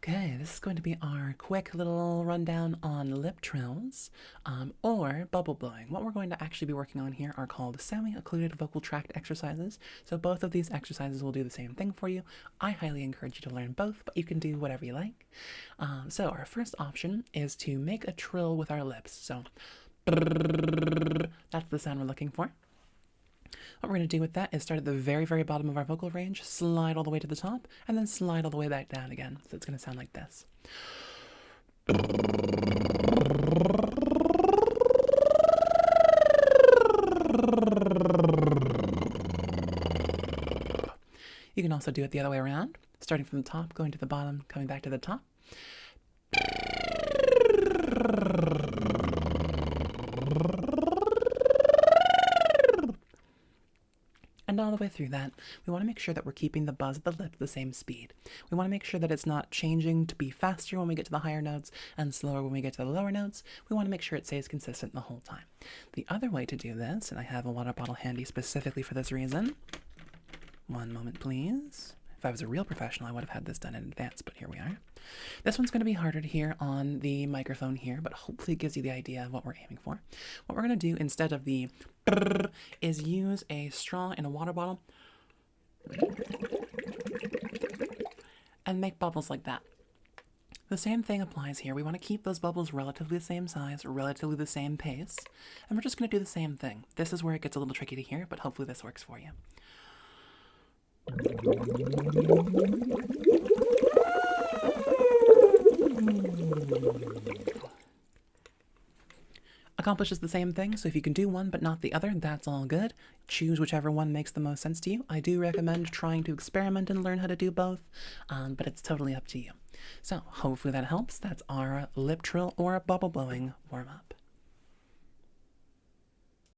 Okay, this is going to be our quick little rundown on lip trills, or bubble blowing. What we're going to actually be working on here are called semi-occluded vocal tract exercises. So both of these exercises will do the same thing for you. I highly encourage you to learn both, but you can do whatever you like. So our first option is to make a trill with our lips. So that's the sound we're looking for. What we're going to do with that is start at the very, very bottom of our vocal range, slide all the way to the top, and then slide all the way back down again. So it's going to sound like this. You can also do it the other way around, starting from the top, going to the bottom, coming back to the top. And all the way through that, we want to make sure that we're keeping the buzz of the lip the same speed. We want to make sure that it's not changing to be faster when we get to the higher notes and slower when we get to the lower notes. We want to make sure it stays consistent the whole time. The other way to do this, and I have a water bottle handy specifically for this reason. One moment, please. If I was a real professional, I would have had this done in advance, but here we are. This one's going to be harder to hear on the microphone here, but hopefully it gives you the idea of what we're aiming for. What we're going to do instead of the is use a straw in a water bottle and make bubbles like that. The same thing applies here. We want to keep those bubbles relatively the same size, relatively the same pace, and we're just going to do the same thing. This is where it gets a little tricky to hear, but hopefully this works for you. Accomplishes the same thing, so if you can do one but not the other, that's all good. Choose whichever one makes the most sense to you. I do recommend trying to experiment and learn how to do both, but it's totally up to you. So hopefully that helps. That's our lip trill or bubble blowing warm-up.